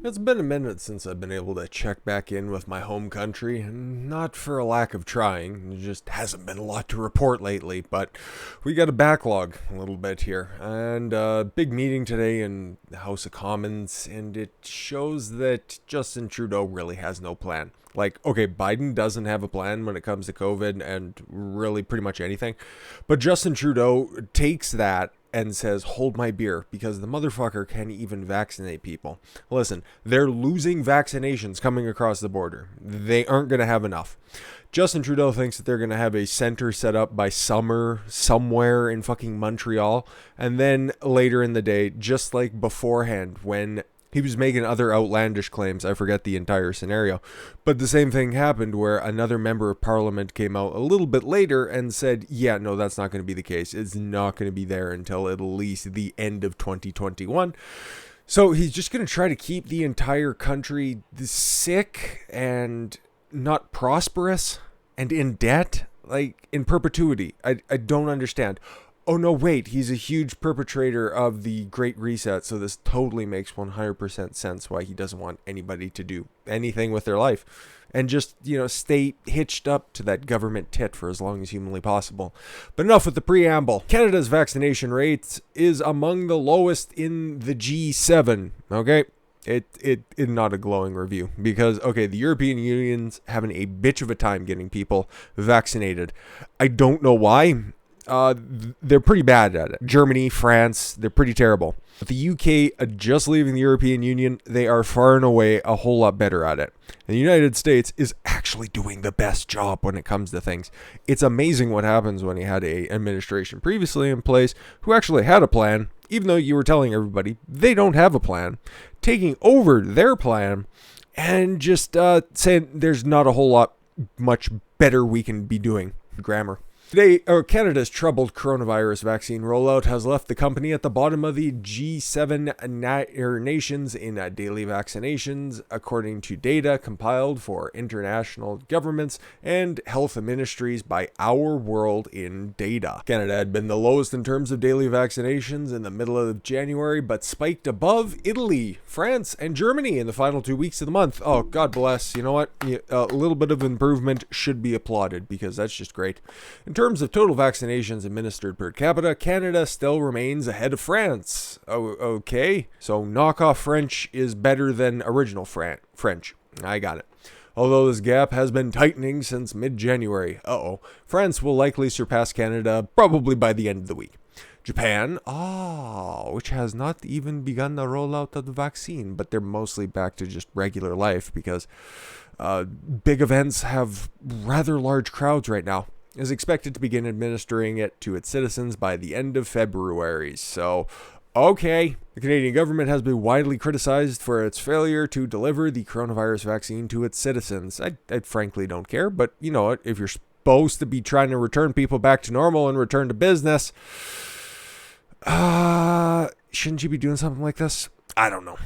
It's been a minute since I've been able to check back in with my home country, and not for a lack of trying. It just hasn't been a lot to report lately, but we got a backlog a little bit here. And a big meeting today in the House of Commons, and it shows that Justin Trudeau really has no plan. Like, okay, Biden doesn't have a plan when it comes to COVID and really pretty much anything, but Justin Trudeau takes that and says, hold my beer, because the motherfucker can't even vaccinate people. Listen, they're losing vaccinations coming across the border. They aren't going to have enough. Justin Trudeau thinks that they're going to have a center set up by summer somewhere in fucking Montreal. And then later in the day, just like beforehand, when he was making other outlandish claims. I forget the entire scenario. But the same thing happened where another member of parliament came out a little bit later and said, yeah, no, that's not going to be the case. It's not going to be there until at least the end of 2021. So he's just going to try to keep the entire country sick and not prosperous and in debt, like in perpetuity. I don't understand. Oh no, wait, he's a huge perpetrator of the Great Reset, so this totally makes 100% sense why he doesn't want anybody to do anything with their life. And just, stay hitched up to that government tit for as long as humanly possible. But enough with the preamble. Canada's vaccination rate is among the lowest in the G7, okay? It is not a glowing review because, okay, the European Union's having a bitch of a time getting people vaccinated. I don't know why. They're pretty bad at it. Germany, France, they're pretty terrible. But the UK, just leaving the European Union, they are far and away a whole lot better at it. And the United States is actually doing the best job when it comes to things. It's amazing what happens when you had a administration previously in place who actually had a plan, even though you were telling everybody they don't have a plan, taking over their plan and just saying there's not a whole lot much better we can be doing. Grammar. Today, Canada's troubled coronavirus vaccine rollout has left the company at the bottom of the G7 nations in daily vaccinations, according to data compiled for international governments and health ministries by Our World in Data. Canada had been the lowest in terms of daily vaccinations in the middle of January, but spiked above Italy, France, and Germany in the final 2 weeks of the month. Oh, God bless. You know what? A little bit of improvement should be applauded because that's just great. In terms of total vaccinations administered per capita, Canada still remains ahead of France. Oh, okay. So knockoff French is better than original French. I got it. Although this gap has been tightening since mid-January. France will likely surpass Canada probably by the end of the week. Japan, which has not even begun the rollout of the vaccine, but they're mostly back to just regular life because big events have rather large crowds right now, is expected to begin administering it to its citizens by the end of February. So, okay. The Canadian government has been widely criticized for its failure to deliver the coronavirus vaccine to its citizens. I frankly don't care, but you know what? If you're supposed to be trying to return people back to normal and return to business, shouldn't you be doing something like this? I don't know.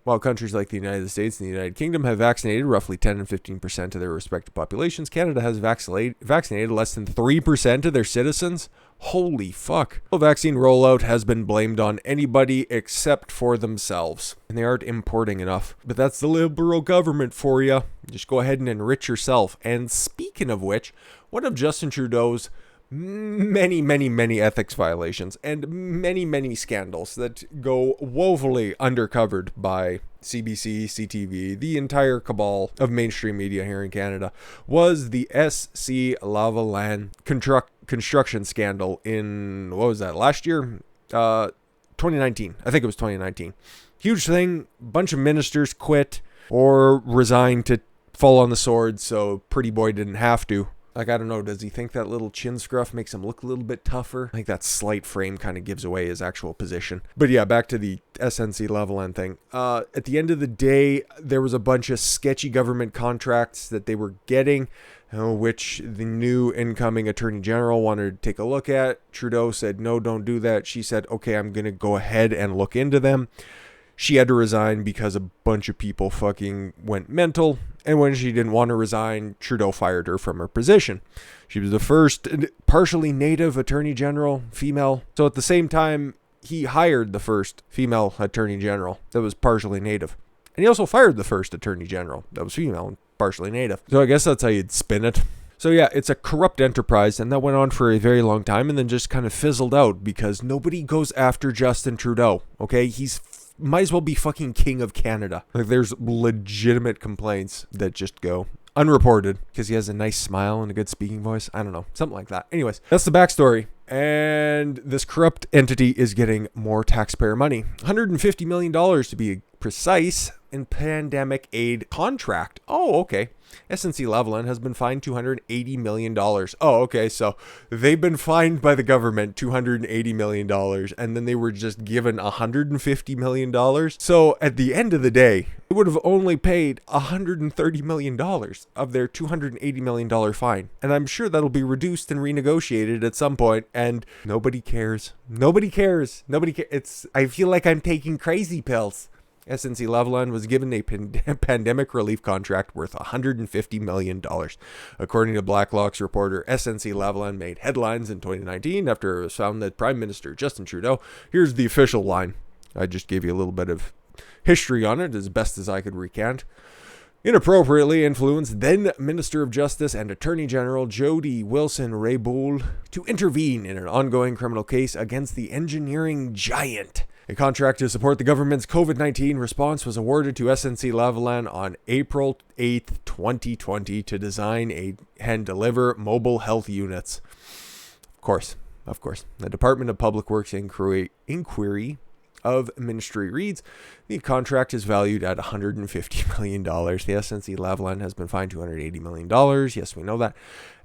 While countries like the United States and the United Kingdom have vaccinated roughly 10 and 15% of their respective populations, Canada has vaccinated less than 3% of their citizens. Holy fuck. The vaccine rollout has been blamed on anybody except for themselves. And they aren't importing enough. But that's the Liberal government for you. Just go ahead and enrich yourself. And speaking of which, one of Justin Trudeau's many ethics violations and many scandals that go woefully undercovered by CBC, CTV, the entire cabal of mainstream media here in Canada, was the SNC-Lavalin construction scandal in, what was that, last year? 2019. I think it was 2019. Huge thing. Bunch of ministers quit or resigned to fall on the sword, so Pretty Boy didn't have to. Like, I don't know, does he think that little chin scruff makes him look a little bit tougher? I think that slight frame kind of gives away his actual position. But yeah, back to the SNC-Lavalin thing. At the end of the day, there was a bunch of sketchy government contracts that they were getting, which the new incoming Attorney General wanted to take a look at. Trudeau said, no, don't do that. She said, okay, I'm going to go ahead and look into them. She had to resign because a bunch of people fucking went mental. And when she didn't want to resign, Trudeau fired her from her position. She was the first partially native attorney general, female. So at the same time, he hired the first female attorney general that was partially native. And he also fired the first attorney general that was female and partially native. So I guess that's how you'd spin it. So yeah, it's a corrupt enterprise, and that went on for a very long time and then just kind of fizzled out because nobody goes after Justin Trudeau, okay? He's might as well be fucking king of Canada. Like, there's legitimate complaints that just go unreported because he has a nice smile and a good speaking voice. I don't know, something like that. Anyways, that's the backstory. And this corrupt entity is getting more taxpayer money. $150 million to be precise in pandemic aid contract. Oh, okay. SNC-Lavalin has been fined $280 million. Oh, okay. So they've been fined by the government $280 million, and then they were just given $150 million. So at the end of the day, they would have only paid $130 million of their $280 million fine. And I'm sure that'll be reduced and renegotiated at some point, and nobody cares. Nobody cares. Nobody cares. I feel like I'm taking crazy pills. SNC-Lavalin was given a pandemic relief contract worth $150 million. According to Blacklock's reporter, SNC-Lavalin made headlines in 2019 after it was found that Prime Minister Justin Trudeau, here's the official line. I just gave you a little bit of history on it as best as I could recant. Inappropriately influenced then Minister of Justice and Attorney General Jody Wilson-Raybould to intervene in an ongoing criminal case against the engineering giant. A contract to support the government's COVID-19 response was awarded to SNC-Lavalin on April 8, 2020 to design and deliver mobile health units. Of course. The Department of Public Works Inquiry of Ministry reads, the contract is valued at $150 million. The SNC-Lavalin has been fined $280 million. Yes, we know that.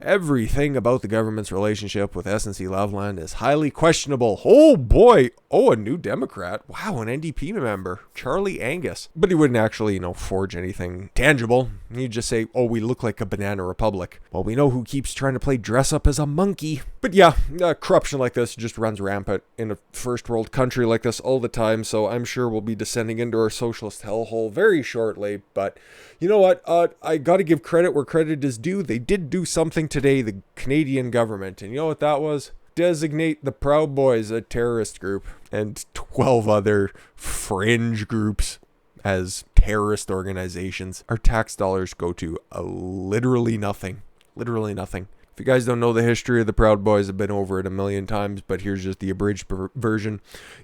Everything about the government's relationship with SNC-Lavalin is highly questionable. Oh boy. Oh, a new Democrat. Wow, an NDP member. Charlie Angus. But he wouldn't actually, forge anything tangible. He'd just say, oh, we look like a banana republic. Well, we know who keeps trying to play dress up as a monkey. But yeah, corruption like this just runs rampant in a first world country like this all the time. So I'm sure we'll be descending into our socialist hellhole very shortly. But you know what? I got to give credit where credit is due. They did do something today, the Canadian government. And you know what that was? Designate the Proud Boys a terrorist group and 12 other fringe groups as terrorist organizations. Our tax dollars go to literally nothing. Literally nothing. If you guys don't know the history of the Proud Boys, I've been over it a million times, but here's just the abridged version.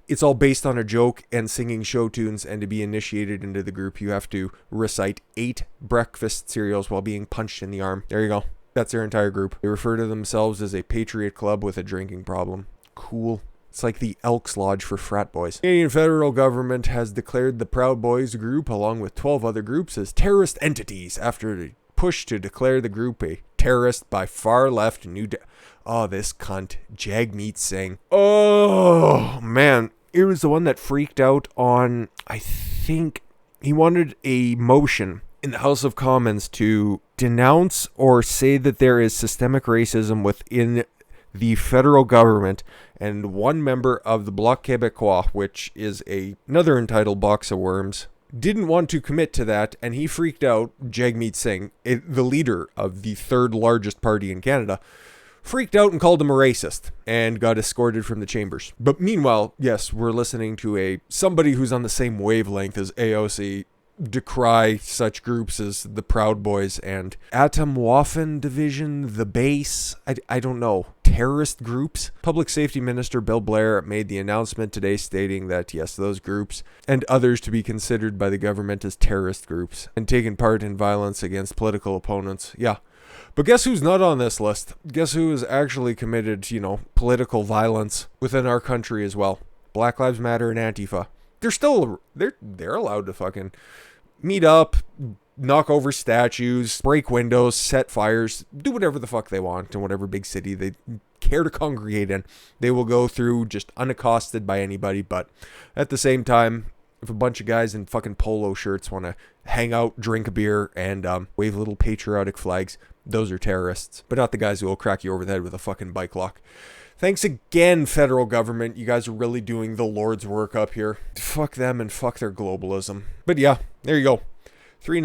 It's all based on a joke and singing show tunes, and to be initiated into the group, you have to recite 8 breakfast cereals while being punched in the arm. There you go. That's their entire group. They refer to themselves as a patriot club with a drinking problem. Cool. It's like the Elks Lodge for frat boys. The Canadian federal government has declared the Proud Boys group, along with 12 other groups, as terrorist entities after the push to declare the group a terrorist by far left this cunt, Jagmeet Singh. Oh, man. It was the one that freaked out on, I think, he wanted a motion in the House of Commons to denounce or say that there is systemic racism within the federal government, and one member of the Bloc Québécois, which is another entitled box of worms, didn't want to commit to that, and he freaked out. Jagmeet Singh, the leader of the third largest party in Canada, freaked out and called him a racist and got escorted from the chambers. But meanwhile, yes, we're listening to somebody who's on the same wavelength as AOC decry such groups as the Proud Boys and Atomwaffen Division, the Base, I don't know, terrorist groups. Public Safety Minister Bill Blair made the announcement today stating that, yes, those groups and others to be considered by the government as terrorist groups and taken part in violence against political opponents. Yeah. But guess who's not on this list? Guess who has actually committed, political violence within our country as well? Black Lives Matter and Antifa. They're allowed to fucking meet up, knock over statues, break windows, set fires, do whatever the fuck they want in whatever big city they care to congregate in. They will go through just unaccosted by anybody. But at the same time, if a bunch of guys in fucking polo shirts want to hang out, drink a beer, and wave little patriotic flags, those are terrorists. But not the guys who will crack you over the head with a fucking bike lock. Thanks again, federal government. You guys are really doing the Lord's work up here. Fuck them and fuck their globalism. But yeah, there you go. 3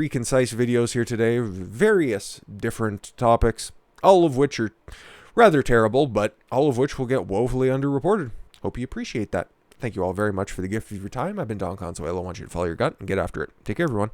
concise videos here today. Various different topics. All of which are rather terrible, but all of which will get woefully underreported. Hope you appreciate that. Thank you all very much for the gift of your time. I've been Don Consuelo. I want you to follow your gut and get after it. Take care, everyone.